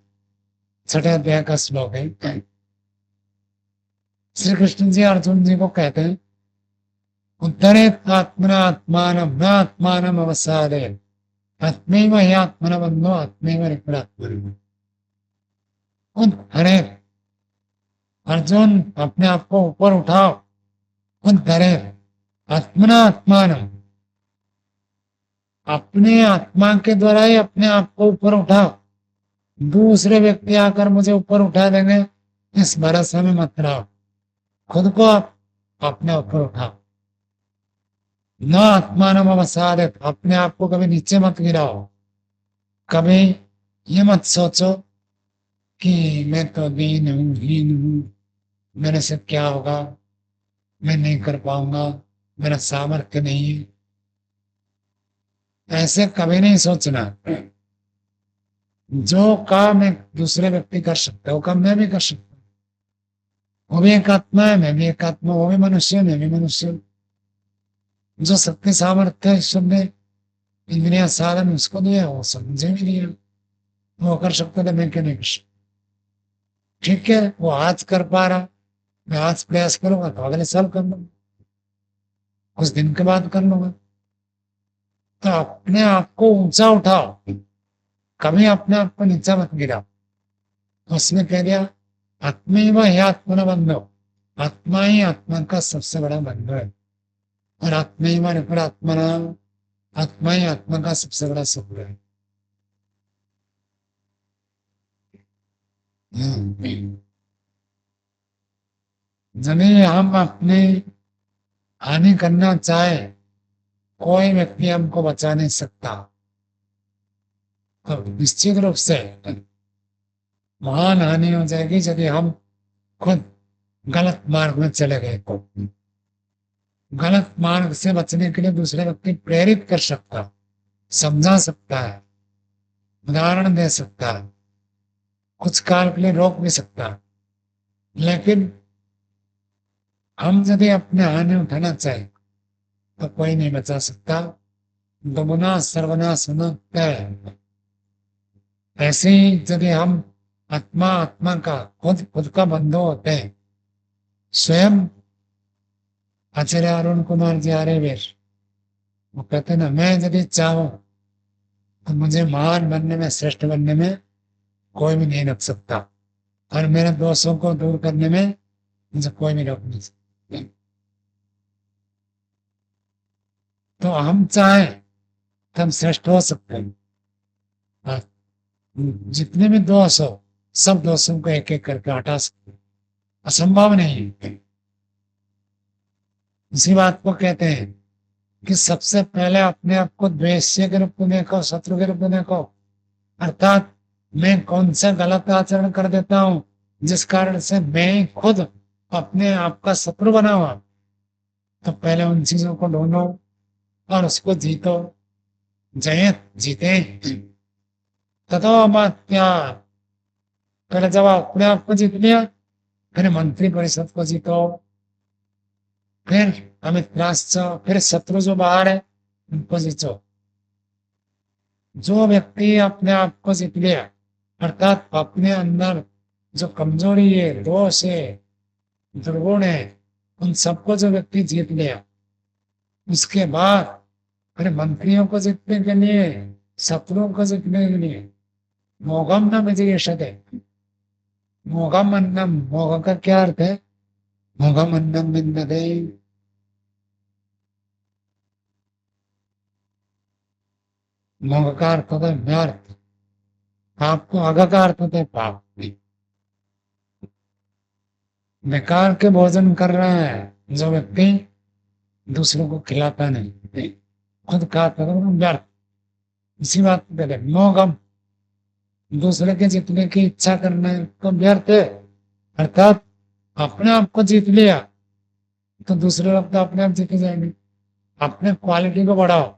छठे अध्याय का श्लोक है। श्री कृष्ण जी अर्जुन जी को कहते हैं, उद्धरेत् आत्मना आत्मानं न आत्मानं अवसादयेत् आत्मैव हि आत्मनो बन्धो आत्मैव निपुणात्मा। उद्धरेत्, अर्जुन अपने आप को ऊपर उठाओ। उद्धरेत् आत्मना आत्मानं, अपने आत्मा के द्वारा ही अपने आप को ऊपर उठाओ। दूसरे व्यक्ति आकर मुझे ऊपर उठा देंगे इस भरोसे में मत रहो। खुद को आप अपने ऊपर उठाओ। न आत्मान अवसादित, अपने आप को कभी नीचे मत गिराओ। कभी ये मत सोचो कि मैं तो दीन हूं, हीन हूं, मेरे से क्या होगा, मैं नहीं कर पाऊंगा, मेरा सामर्थ्य नहीं है। ऐसे कभी नहीं सोचना। जो काम एक दूसरे व्यक्ति कर सकता है वो काम मैं भी कर सकता हूँ। वो भी एक आत्मा है, मैं भी एक आत्मा, वो भी मनुष्य है, मैं भी मनुष्य हूँ। जो शक्ति सामर्थ्य ईश्वर ने इंद्रिया साधन उसको दिया, वो सब मुझे भी दिया। वो कर सकता था, मैं क्यों नहीं कर सकता? ठीक है, वो आज कर पा रहा, मैं आज प्रयास करूंगा तो अगले साल कर लूंगा, कुछ दिन के बाद कर लूंगा। तो अपने आप को ऊंचा उठाओ, कभी अपने आप को नीचा मत गिराओ। तो उसने कह दिया, आत्मीव ही आत्मन बंधो, आत्मा ही आत्मा का सबसे बड़ा बंधु है। और आत्मीव आत्मना, आत्मा ही आत्मा का सबसे बड़ा सुख है। जब हम अपनी हानि करना चाहे, कोई व्यक्ति हमको बचा नहीं सकता। तो निश्चित रूप से महान हानि हो जाएगी यदि हम खुद गलत मार्ग में चले गए तो। गलत मार्ग से बचने के लिए दूसरे व्यक्ति प्रेरित कर सकता है, समझा सकता है, उदाहरण दे सकता है, कुछ काल के लिए रोक भी सकता है। लेकिन हम यदि अपने हानि उठाना चाहे तो कोई नहीं बचा सकता। दुगुना सर्वनाश होना तय है। ऐसे ही यदि हम आत्मा आत्मा का खुद खुद का बंधु होते हैं। स्वयं आचार्य अरुण कुमार जी आर्यवीर वो कहते ना, मैं यदि चाहूं तो मुझे महान बनने में, श्रेष्ठ बनने में कोई भी नहीं रोक सकता, और मेरे दोषों को दूर करने में मुझे कोई भी रोक नहीं सकता। तो हम चाहें तो हम श्रेष्ठ हो सकते हैं। और जितने भी दोष हो, सब दोषों को एक एक करके हटा सकते हैं। असंभव नहीं है। इसी बात को कहते हैं कि सबसे पहले अपने आप को द्वेष्य के रूप में देखो, शत्रु के रूप में देखो। अर्थात मैं कौन सा गलत आचरण कर देता हूं जिस कारण से मैं खुद अपने आप का शत्रु बना हुआ। तो पहले उन चीजों को ढूंढो और उसको जीतो। जय जीते तथो अमात्या। पहले जब अपने आप को जीत लिया, फिर मंत्री परिषद को जीतो, फिर अमित्राश्च, फिर शत्रु जो बाहर है उनको जीतो। जो व्यक्ति अपने आप को जीत लिया, अर्थात अपने अंदर जो कमजोरी है, दोष है, दुर्गुण है, उन सबको जो व्यक्ति जीत लिया, उसके बाद फिर मंत्रियों को जीतने के लिए, शत्रुओं को जीतने के लिए मोघम न विजयते। मोघम अन्नम, मोघ का क्या अर्थ है? मोघम अन्नम विन्दते, मोघ का अर्थ होता है व्यर्थ। आपको अग का अर्थ होता है पाप। बेकार के भोजन कर रहा है जो व्यक्ति, दूसरों को खिलाता नहीं, खुद खाता तो व्यर्थ। इसी बात को कहते हैं मोघम। दूसरे के जीतने की इच्छा करना तो व्यर्थ है। अर्थात अपने आप को जीत लिया तो दूसरे लोग तो अपने आप जीते जाएंगे। अपने क्वालिटी को बढ़ाओ।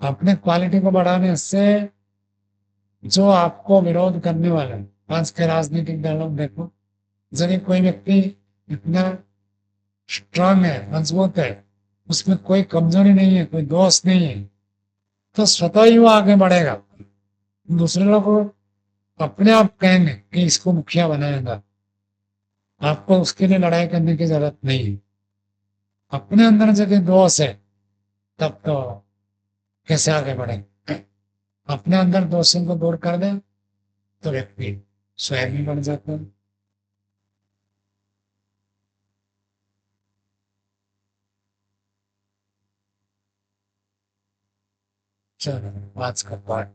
अपने क्वालिटी को बढ़ाने से जो आपको विरोध करने वाले हैं, आज के राजनीतिक दलों देखो, यदि कोई व्यक्ति इतना स्ट्रांग है, मजबूत है, उसमें कोई कमजोरी नहीं है, कोई दोष नहीं है, तो स्वतः ही वो आगे बढ़ेगा। दूसरे लोग अपने आप कहेंगे कि इसको मुखिया बनाएगा, आपको उसके लिए लड़ाई करने की जरूरत नहीं है। अपने अंदर जब दोष है तब तो कैसे आगे बढ़े। अपने अंदर दोषों को दूर कर दे तो व्यक्ति स्वयं ही बन जाता है। चलो आज का पाठ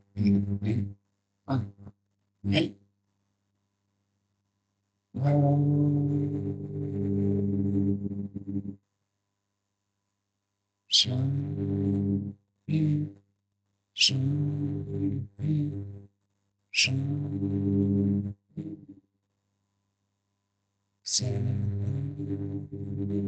शांति शांति शांति शांति।